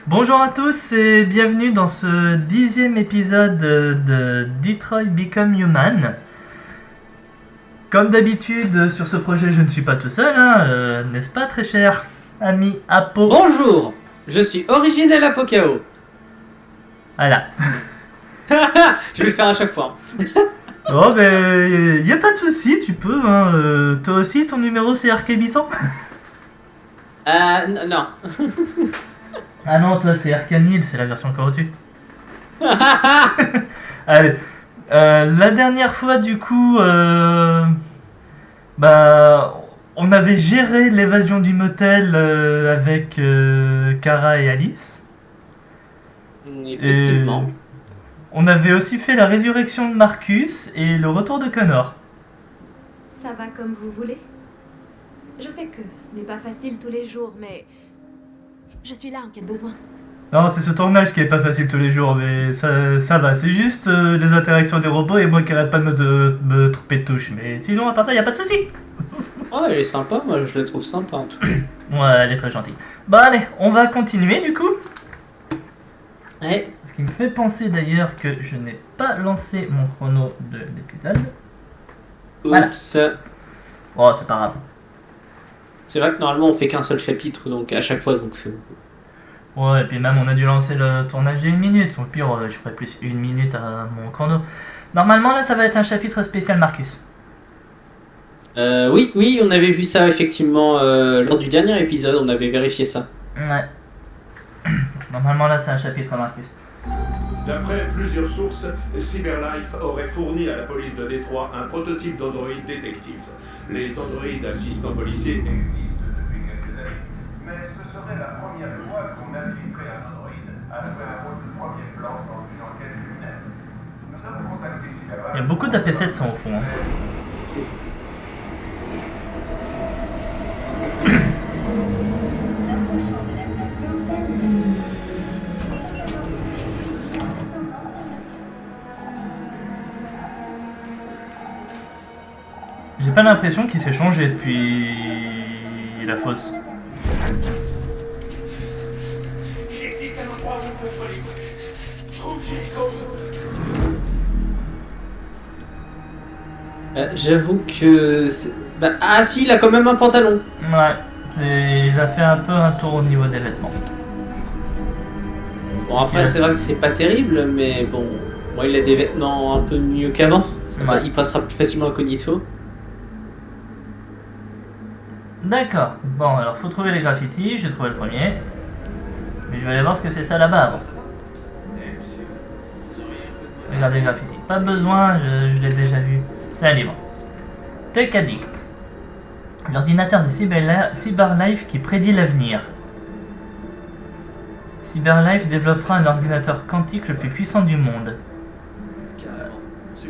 Bonjour à tous et bienvenue dans ce 10e épisode de Detroit Become Human. Comme d'habitude, sur ce projet, je ne suis pas tout seul, n'est-ce pas, très cher ami Apo? Bonjour, je suis Originel Apocao. Voilà. Je vais le faire à chaque fois. Oh, ben, y a pas de souci, tu peux, hein. Toi aussi, ton numéro c'est Arcabisson? Non. Ah non, toi c'est Arcanil, c'est la version encore au-dessus. Allez. La dernière fois, du coup, on avait géré l'évasion du motel avec Kara et Alice. Effectivement. Et on avait aussi fait la résurrection de Marcus et le retour de Connor. Ça va comme vous voulez. Je sais que ce n'est pas facile tous les jours, mais je suis là en cas de besoin. Non, c'est ce tournage qui est pas facile tous les jours, mais ça va. C'est juste les interactions des robots et moi qui arrête pas de me tromper de touche. Mais sinon, à part ça, y a pas de souci. Oh, elle est sympa, moi je la trouve sympa en tout cas. Ouais, elle est très gentille. Bon, allez, on va continuer du coup. Ouais. Ce qui me fait penser d'ailleurs que je n'ai pas lancé mon chrono de l'épisode. Voilà. Oups. Oh, c'est pas grave. C'est vrai que normalement on fait qu'un seul chapitre, donc à chaque fois, donc c'est... Ouais, et puis même on a dû lancer le tournage il y a 1 minute. Au pire, je ferai plus 1 minute à mon chrono. Normalement, là, ça va être un chapitre spécial Marcus. Oui, on avait vu ça effectivement lors du dernier épisode, on avait vérifié ça. Ouais. Normalement, là, c'est un chapitre Marcus. D'après plusieurs sources, Cyberlife aurait fourni à la police de Détroit un prototype d'androïde détective. Les androïdes assistants policiers existent depuis quelques années, mais ce serait la première fois qu'on habiliterait un androïde à jouer un rôle de premier plan dans une enquête criminelle. Nous avons contacté Cyberlife. Il y a beaucoup d'AP7 sont au fond. Hein. J'ai pas l'impression qu'il s'est changé depuis la fosse. Il existe un endroit où on peut être libre. Trouve Jericho. J'avoue que... Ah si, il a quand même un pantalon. Ouais, il a fait un peu un tour au niveau des vêtements. Bon après c'est vrai que c'est pas terrible, mais bon... Moi il a des vêtements un peu mieux qu'avant. Ouais. Il passera plus facilement incognito. D'accord, bon alors faut trouver les graffitis, j'ai trouvé le premier. Mais je vais aller voir ce que c'est ça là-bas avant. Regardez les graffitis. Pas besoin, je l'ai déjà vu. C'est un livre. Tech Addict. L'ordinateur de Cyberlife qui prédit l'avenir. Cyberlife développera un ordinateur quantique le plus puissant du monde.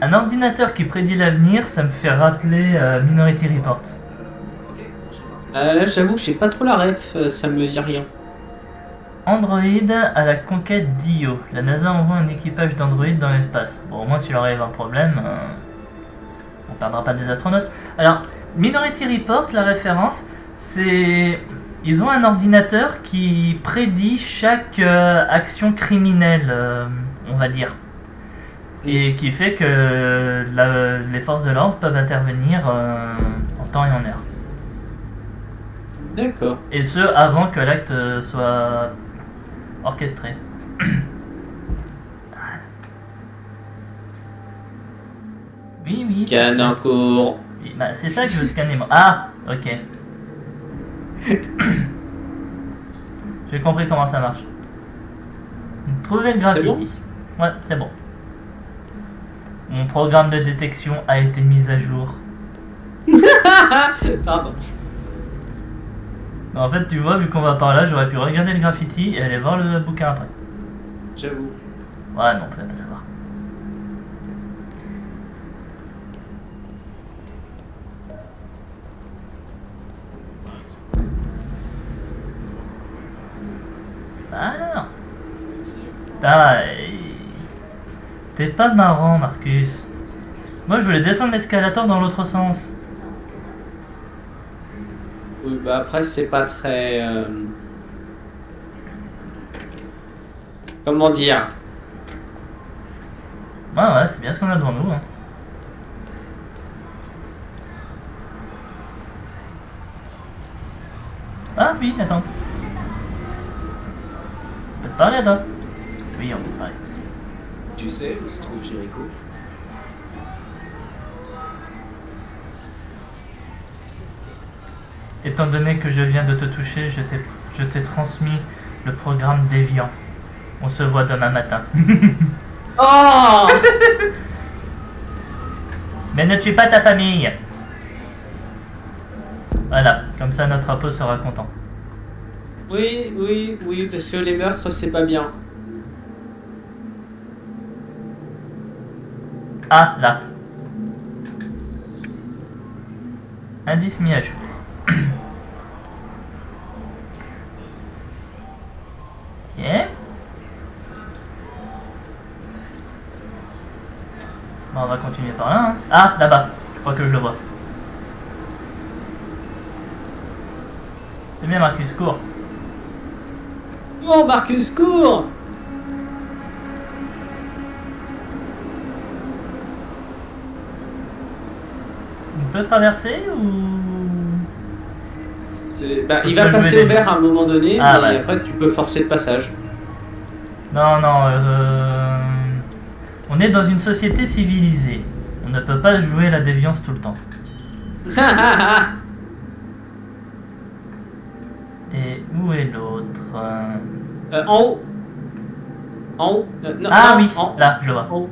Un ordinateur qui prédit l'avenir, ça me fait rappeler Minority Report. Là j'avoue que j'ai pas trop la ref, ça me dit rien. Android à la conquête d'Io. La NASA envoie un équipage d'androïdes dans l'espace. Bon, au moins, s'il leur arrive un problème, on perdra pas des astronautes. Alors, Minority Report, la référence, c'est... Ils ont un ordinateur qui prédit chaque action criminelle, on va dire. Et qui fait que les forces de l'ordre peuvent intervenir en temps et en heure. D'accord. Et ce, avant que l'acte soit orchestré. Oui, oui. Scan en cours. Oui, bah, c'est ça que je veux scanner moi. Ah, ok. J'ai compris comment ça marche. Trouver le graffiti. Ouais, c'est bon. Mon programme de détection a été mis à jour. Pardon. En fait, tu vois, vu qu'on va par là, j'aurais pu regarder le graffiti et aller voir le bouquin après. J'avoue. Ouais, non, on pouvait pas savoir. Alors. T'es pas marrant, Marcus. Moi, je voulais descendre l'escalator dans l'autre sens. Oui, bah après, c'est pas très... Comment dire? Ouais, c'est bien ce qu'on a devant nous. Hein. Ah oui, attends. On peut te parler à toi. Oui, on peut te parler. Tu sais où se trouve Jéricho? Étant donné que je viens de te toucher, je t'ai transmis le programme Déviant. On se voit demain matin. Oh! Mais ne tue pas ta famille. Voilà, comme ça notre apo sera content. Oui, parce que les meurtres, c'est pas bien. Ah, là. Indice mis à jour. Ok. Bon, on va continuer par là. Hein. Ah, là-bas. Je crois que je le vois. C'est bien Marcus, cours. Oh, Marcus, cours! On peut traverser ou... Bah, Faut il va se passer jouer au des- vert à un moment donné, Ah, mais ouais. après tu peux forcer le passage. Non, on est dans une société civilisée. On ne peut pas jouer la déviance tout le temps. Et où est l'autre En haut. En haut. Non, Ah non, oui, en- là, je le vois. en haut.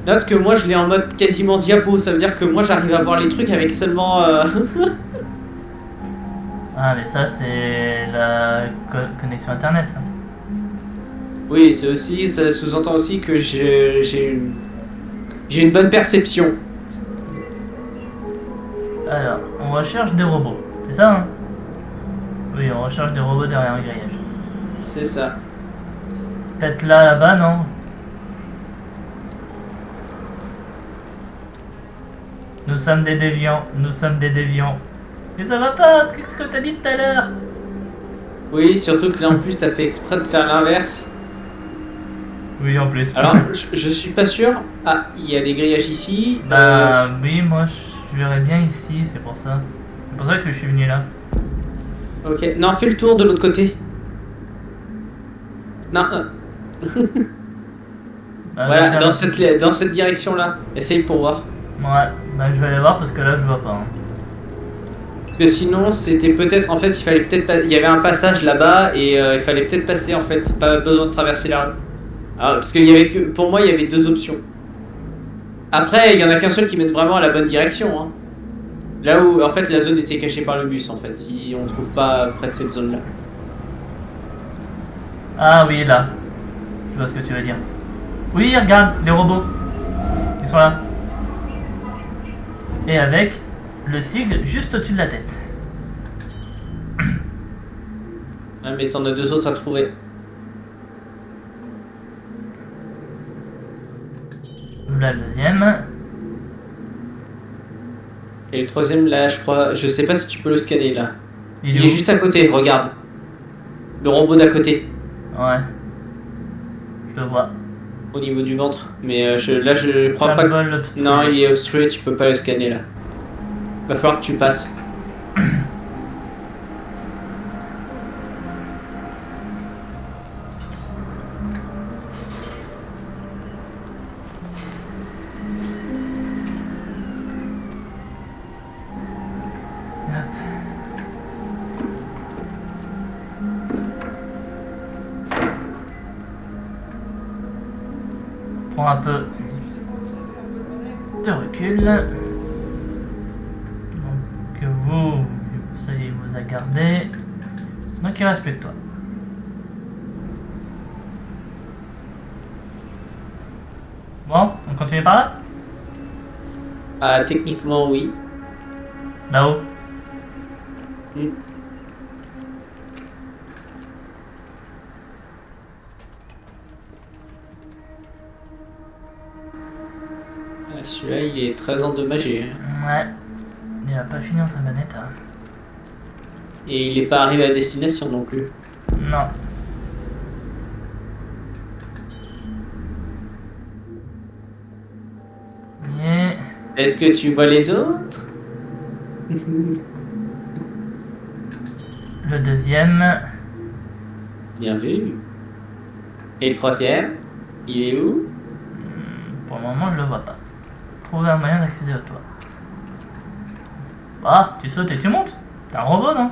Note que moi je l'ai en mode quasiment diapo, ça veut dire que moi j'arrive à voir les trucs avec seulement... Ah, mais ça, c'est la connexion internet. Ça. Oui, c'est aussi, ça sous-entend aussi que j'ai une bonne perception. Alors, on recherche des robots. C'est ça, hein? Oui, on recherche des robots derrière un grillage. C'est ça. Peut-être là, là-bas, non? Nous sommes des déviants, nous sommes des déviants. Mais ça va pas, c'est ce que t'as dit tout à l'heure. Oui, surtout que là en plus t'as fait exprès de faire l'inverse. Oui, en plus. Alors, je suis pas sûr. Ah, il y a des grillages ici. Bah oui, moi je verrais bien ici, c'est pour ça. C'est pour ça que je suis venu là. Ok, non, fais le tour de l'autre côté. Non, Bah, voilà, je vais dans cette direction-là. Essaye pour voir. Ouais, bah je vais aller voir parce que là je vois pas. Hein. Parce que sinon, c'était peut-être, en fait, il fallait peut-être pas... Il y avait un passage là-bas et il fallait peut-être passer, en fait. Pas besoin de traverser la rue. Alors, parce qu'il y avait que... Pour moi, il y avait deux options. Après, il y en a qu'un seul qui mène vraiment à la bonne direction. Hein. Là où, en fait, la zone était cachée par le bus, en fait, si on ne trouve pas près de cette zone-là. Ah oui, là. Je vois ce que tu veux dire. Oui, regarde, les robots. Ils sont là. Et avec le sigle juste au-dessus de la tête. Ah, mais t'en as deux autres à trouver. Là, le deuxième. Et le troisième, là, je crois... Je sais pas si tu peux le scanner, là. Il Il est est où? juste à côté, regarde. Le robot d'à côté, Ouais. Je le vois. au niveau du ventre. Mais là, je crois pas que... Symbole obstrué. Non, il est obstrué, tu peux pas le scanner, là. Va falloir que tu passes. Prends un peu de recul. Donc ça y est, vous a gardé. Donc il reste plus que toi. Bon, on continue par là? Ah, techniquement, oui. Là-haut. Hmm. Ah, celui-là, il est très endommagé. Hein. Ouais. Il a pas fini en très bon état. Et il n'est pas arrivé à destination non plus. Non. Et... Est-ce que tu vois les autres? le deuxième... Bien vu. Et le troisième? Il est où? Pour le moment, je le vois pas. Trouver un moyen d'accéder au toit. Ah, tu sautes et tu montes. T'es un robot, non?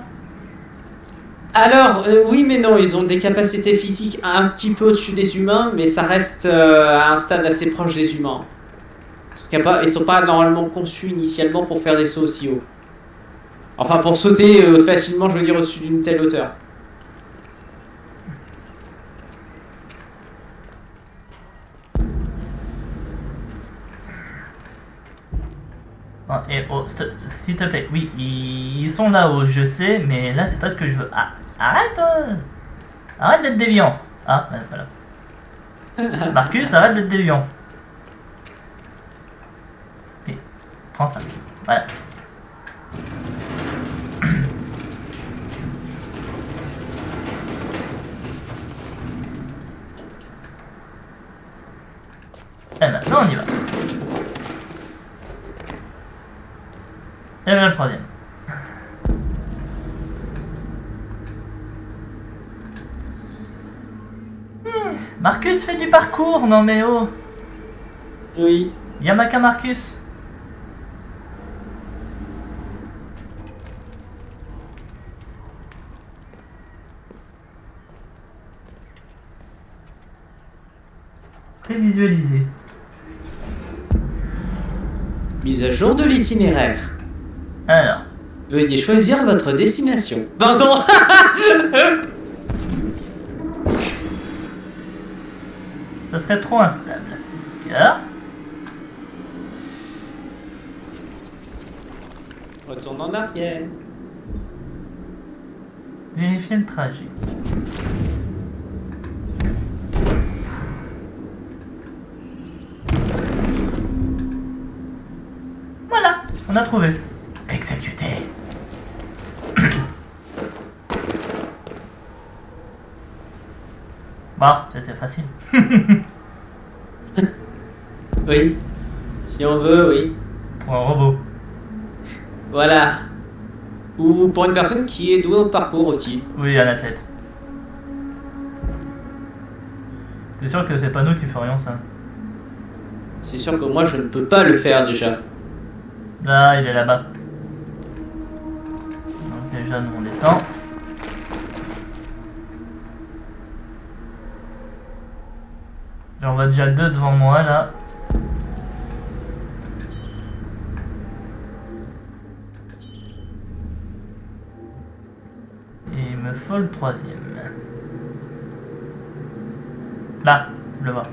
Alors, oui mais non, ils ont des capacités physiques un petit peu au-dessus des humains, mais ça reste à un stade assez proche des humains. Ils sont pas normalement conçus initialement pour faire des sauts aussi hauts. Enfin, pour sauter facilement, je veux dire, au-dessus d'une telle hauteur. Oh, et oh, s'il te plaît, oui, ils sont là-haut, je sais, mais là, c'est pas ce que je veux. Ah, arrête arrête d'être déviant. Ah, voilà. Marcus, arrête d'être déviant. Et, prends ça. Voilà. Et maintenant, on y va. Et voilà le troisième. Marcus fait du parcours, non mais oh. Oui. Yamaka Marcus. Prévisualiser. Mise à jour de l'itinéraire. Alors. Veuillez choisir votre destination. Pardon. Ça serait trop instable. D'accord. Retourne en arrière. Vérifier le trajet. Voilà, on a trouvé. Exécuter. Bah, c'était facile. Oui. Si on veut, oui. Pour un robot. Voilà. Ou pour une personne qui est douée au parcours aussi. Oui, un athlète. T'es sûr que c'est pas nous qui ferions ça? C'est sûr que moi je ne peux pas le faire déjà. Là, il est là-bas. Donc déjà, nous on descend. J'en vois déjà deux devant moi là. Et il me faut le troisième. Là, je le vois.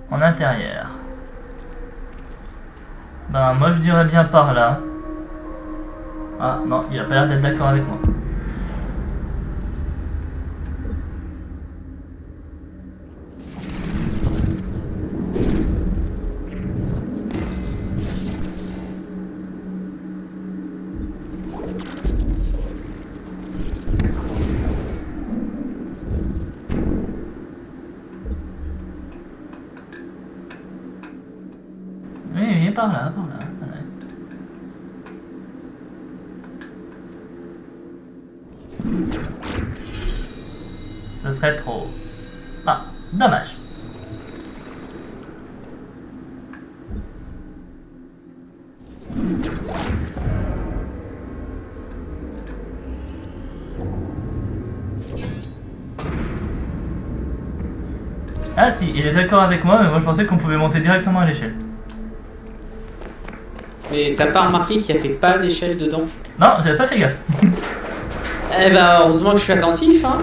En intérieur. Ben moi je dirais bien par là. Ah non, il a pas l'air d'être d'accord avec moi. Oui, oui, par là, par là. Ouais. Ce serait trop... Ah, dommage. Ah si, il est d'accord avec moi, mais moi je pensais qu'on pouvait monter directement à l'échelle. Mais t'as pas remarqué qu'il n'y avait pas d'échelle dedans? Non, j'avais pas fait gaffe. Eh ben heureusement que je suis attentif, hein.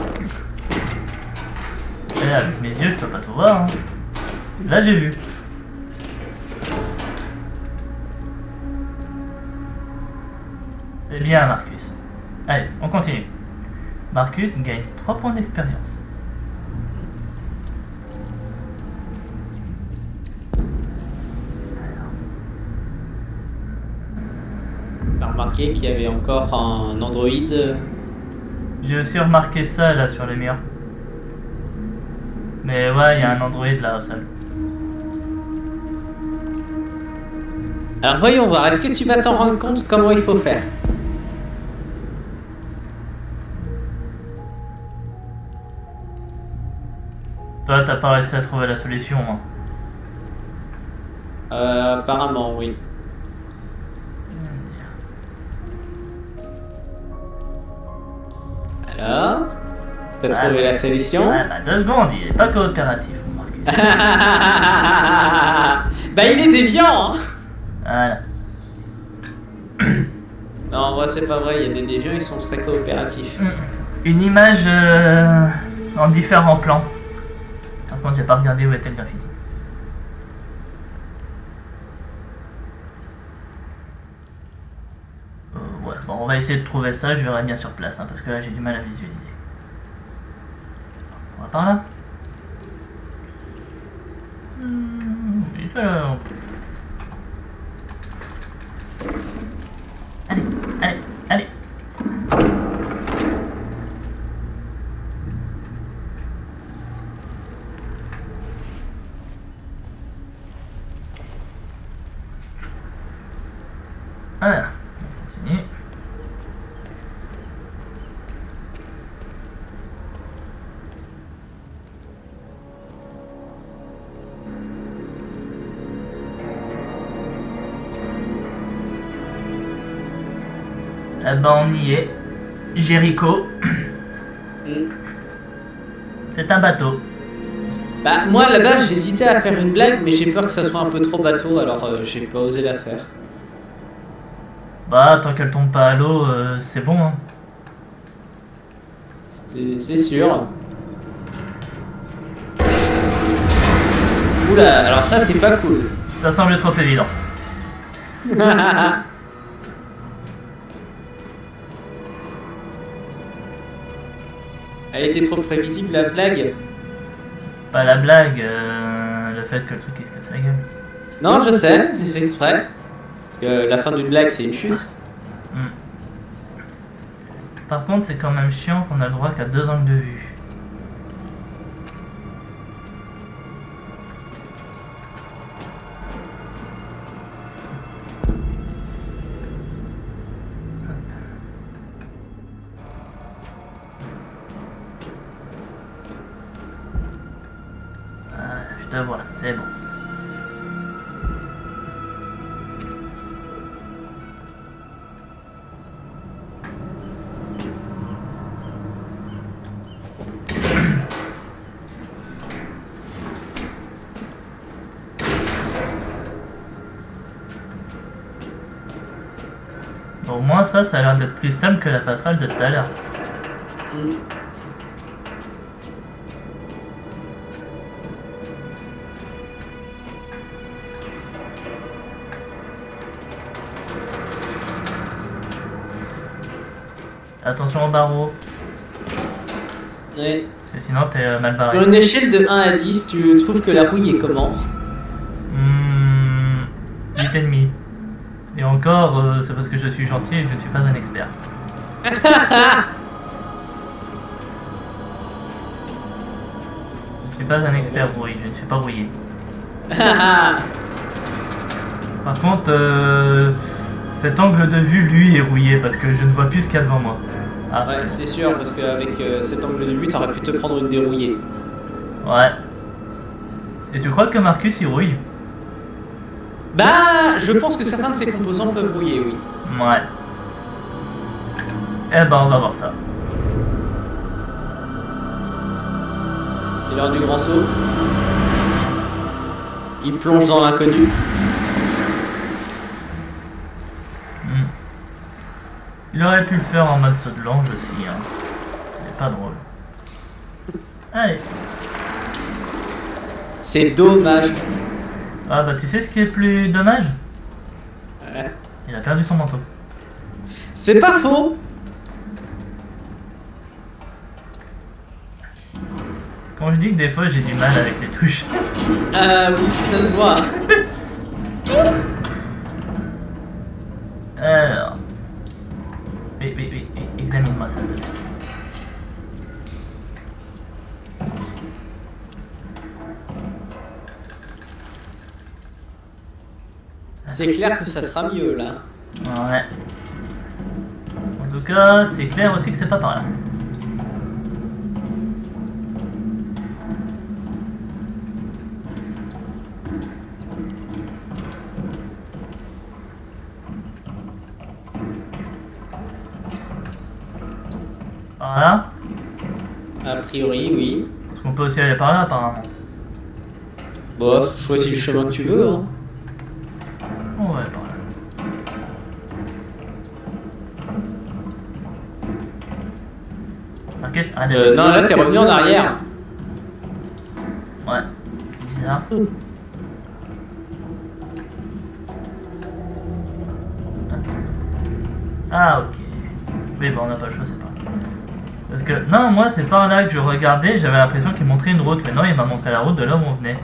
Et avec mes yeux, je peux pas tout voir. Hein. Là, j'ai vu. C'est bien, Marcus. Allez, on continue. Marcus gagne 3 points d'expérience. T'as remarqué qu'il y avait encore un Android. J'ai aussi remarqué ça là sur les murs. Mais ouais, il y a un Android là au sol. Alors voyons voir, est-ce que tu vas t'en rendre compte comment il faut faire? Toi, t'as pas réussi à trouver la solution, hein. Apparemment, oui. Alors, t'as trouvé la solution? Ouais, bah 2 secondes, il est pas coopératif, Marcus. Bah il est déviant, hein. Voilà. Non, en vrai c'est pas vrai, il y a des déviants, ils sont très coopératifs. Une image en différents plans. Par contre, j'ai pas regardé où était le graffiti. Ouais, bon, on va essayer de trouver ça, je verrai bien sur place, hein, parce que là j'ai du mal à visualiser. On va par là. Oui, ça... Allez, allez, allez. Voilà, on continue. Eh ben on y est. Jéricho. C'est un bateau. Bah moi à la base j'hésitais à faire une blague, mais j'ai peur que ça soit un peu trop bateau, alors j'ai pas osé la faire. Bah tant qu'elle tombe pas à l'eau, c'est bon, hein. C'est sûr. Oula, alors ça c'est pas cool. Ça semble trop évident. Elle était trop prévisible la blague. Pas la blague, le fait que le truc il se casse la gueule. Non, je sais, c'est fait exprès. Parce que la fin d'une blague c'est une chute. Par contre, c'est quand même chiant qu'on a le droit qu'à 2 angles de vue. Je te vois, c'est bon. Au moins ça a l'air d'être plus stable que la passerelle de tout à l'heure. Attention au barreau, Ouais. parce que sinon t'es mal barré. Sur une échelle de 1 à 10, tu trouves que la rouille est comment? 8,5. Et encore, c'est parce que je suis gentil et que je ne suis pas un expert. Je ne suis pas un expert rouille, je ne suis pas rouillé. Par contre, cet angle de vue, lui, est rouillé parce que je ne vois plus ce qu'il y a devant moi. Ah, Ouais, c'est sûr, parce qu'avec cet angle de vue, t'aurais pu te prendre une dérouillée. ouais. Et tu crois que Marcus il rouille? Bah, je pense que certains de ces composants peuvent rouiller, oui. Ouais. Eh ben, on va voir ça. C'est l'heure du grand saut. Il plonge dans l'inconnu. Il aurait pu le faire en mode saut de l'ange aussi, hein. C'est pas drôle. Allez. C'est dommage. Ah bah tu sais ce qui est plus dommage? Ouais. Il a perdu son manteau. C'est pas faux. Quand je dis que des fois j'ai du mal avec les touches. Ah oui, ça se voit. Alors, ça se fait. C'est clair que ça sera mieux là. Ouais. En tout cas, c'est clair aussi que c'est pas par là. Par là. A priori, oui. Parce qu'on peut aussi aller par là apparemment. Bof, choisis le chemin que tu veux. Hein. Ouais, par là. Marcus, Non, là t'es revenu en arrière. Ouais, c'est bizarre. Ah, ok. Oui, bon, on n'a pas le choix, c'est pas. Parce que, non, moi, c'est par là que je regardais, j'avais l'impression qu'il montrait une route, mais non, il m'a montré la route de là où on venait.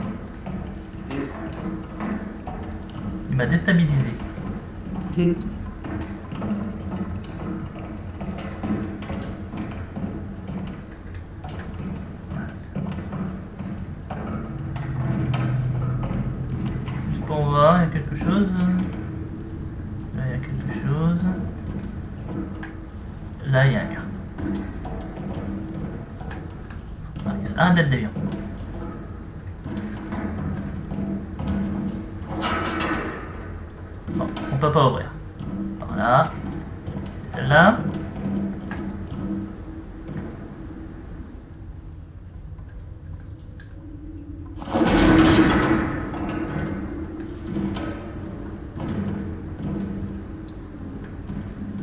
Il m'a déstabilisé. Juste pour voir, il y a quelque chose. Là, il y a quelque chose. Là, il y a un mur. Un tête d'avion. Bon, on peut pas ouvrir. Par là. Et celle-là.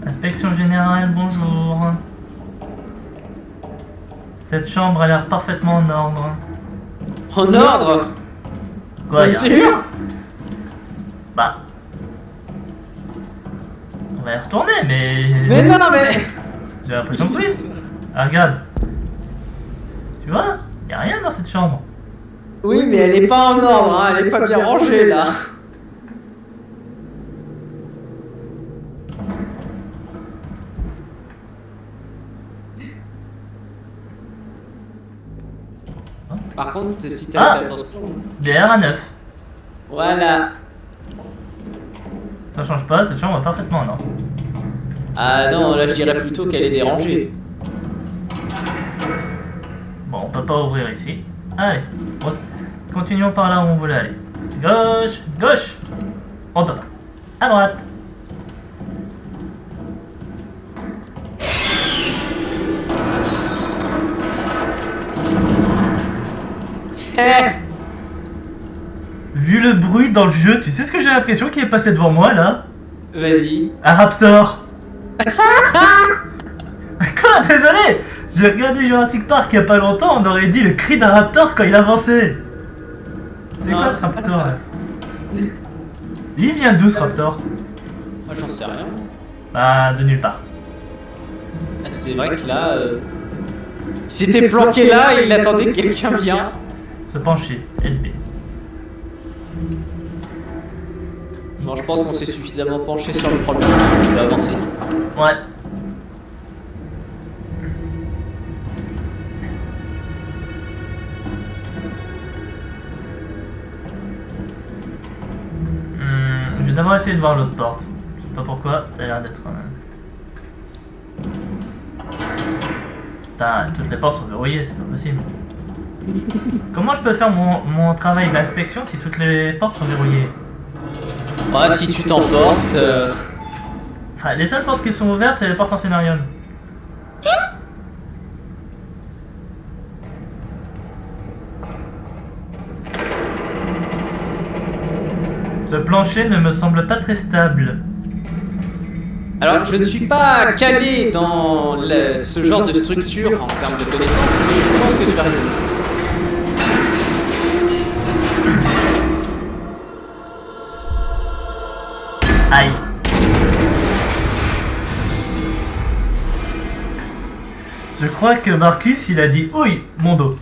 Inspection générale, bonjour. Cette chambre a l'air parfaitement en ordre. En ordre? Quoi, T'es y a- sûr? Bah. On va y retourner, mais. Mais non, mais. J'ai l'impression que oui. Ah, regarde. Tu vois? Y a rien dans cette chambre. Oui, mais elle est pas en ordre, hein. Elle est pas bien rangée là. Par contre, si t'as Ah. fait attention. DR à 9. Voilà. Ça change pas, cette chambre est parfaitement en ordre. Ah non, là je dirais plutôt qu'elle est dérangée. Bon, on peut pas ouvrir ici. Allez, continuons par là où on voulait aller. Gauche, gauche. On peut pas. À droite. Vu le bruit dans le jeu, tu sais ce que j'ai l'impression qui est passé devant moi là? Vas-y. Un raptor. Quoi? Désolé. J'ai regardé Jurassic Park il y a pas longtemps, on aurait dit le cri d'un raptor quand il avançait. C'est Non, quoi c'est ce pas raptor ça. là? Il vient d'où ce raptor? Moi j'en sais rien. Bah, de nulle part. Ah, c'est vrai que là. Il s'était planqué là et il attendait que quelqu'un vienne. Se pencher, LB. Bon, je pense qu'on s'est suffisamment penché sur le problème. On va avancer. Ouais. Je vais d'abord essayer de voir l'autre porte. Je sais pas pourquoi, ça a l'air d'être... Putain, toutes les portes sont verrouillées, c'est pas possible. Comment je peux faire mon travail d'inspection si toutes les portes sont verrouillées? Ouais, si tu t'emportes. Enfin, les seules portes qui sont ouvertes, c'est les portes en scénarium. Ce plancher ne me semble pas très stable. Alors, je ne suis pas calé dans ce genre de structure en termes de connaissances, mais je pense que tu as raison. Aïe. Je crois que Marcus, il a dit « Ouille, mon dos ».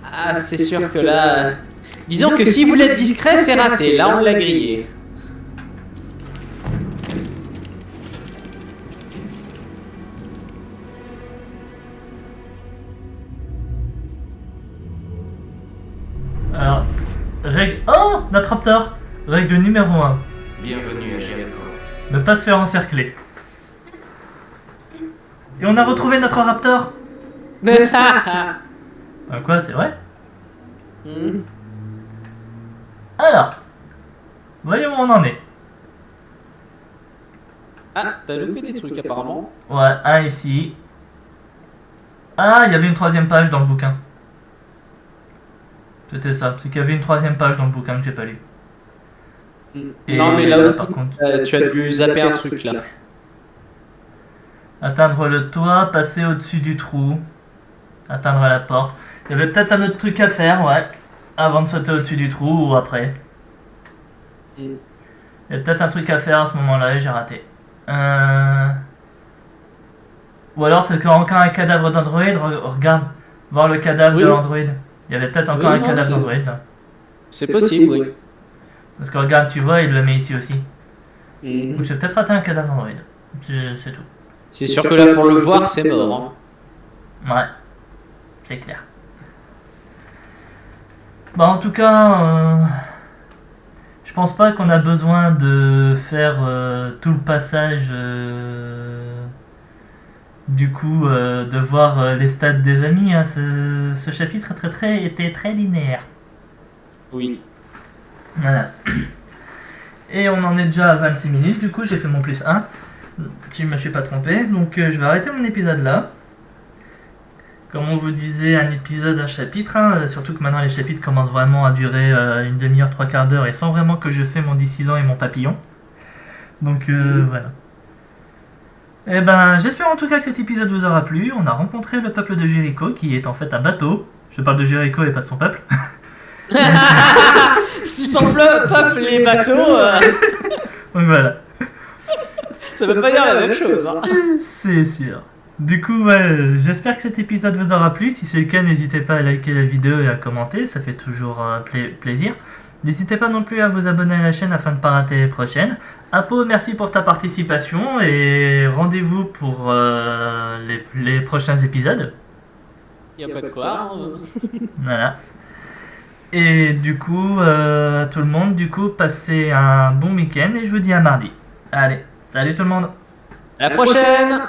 Ah, c'est sûr que là. Disons que si vous voulez être discret, c'est raté. Là, on l'a grillé. Votre raptor, règle numéro 1. Bienvenue à Jericho. Ne pas se faire encercler. Et on a retrouvé notre raptor. Quoi, c'est vrai? Alors, voyons où on en est. Ah, t'as loupé des trucs apparemment. Ouais, un ici. Ah, il y avait une 3e page dans le bouquin. C'était ça, c'est qu'il y avait une 3e page dans le bouquin que j'ai pas lu. Et Non, mais là aussi, par contre, tu as dû zapper un truc là. atteindre le toit, passer au-dessus du trou, atteindre la porte. Il y avait peut-être un autre truc à faire, ouais, avant de sauter au-dessus du trou ou après. Il y a peut-être un truc à faire à ce moment-là et j'ai raté. Ou alors c'est encore un cadavre d'androïde, regarde, voir le cadavre Oui. de l'androïde. Il y avait peut-être encore Oui, un non, cadavre c'est- d'androïde là. C'est possible, oui. Parce que regarde, tu vois, il le met ici aussi. Mhm. Donc j'ai peut-être raté un cadavre d'androïde. C'est tout. C'est sûr que là, pour le voir, c'est mort. Hein. Ouais, c'est clair. Bah en tout cas, je pense pas qu'on a besoin de faire tout le passage du coup de voir les stats des amis. Hein. Ce chapitre était très linéaire. Oui. Voilà. Et on en est déjà à 26 minutes, du coup j'ai fait mon plus 1. Si je me suis pas trompé. Donc je vais arrêter mon épisode là. Comme on vous disait, un épisode, un chapitre, hein, surtout que maintenant les chapitres commencent vraiment à durer une demi-heure, 3/4 d'heure, et sans vraiment que je fais mon dissident et mon papillon. Donc voilà. Et ben, j'espère en tout cas que cet épisode vous aura plu. On a rencontré le peuple de Jericho, qui est en fait un bateau. Je parle de Jericho et pas de son peuple. Si son peuple les bateaux, Donc voilà, ça veut pas dire la même chose. Hein. c'est sûr. Du coup, ouais, j'espère que cet épisode vous aura plu. Si c'est le cas, n'hésitez pas à liker la vidéo et à commenter, ça fait toujours plaisir. N'hésitez pas non plus à vous abonner à la chaîne afin de ne pas rater les prochaines. Apo, merci pour ta participation et rendez-vous pour les prochains épisodes. Y a pas de quoi. Hein. Voilà. Et du coup, tout le monde, passez un bon week-end et je vous dis à mardi. Allez, salut tout le monde. À la prochaine.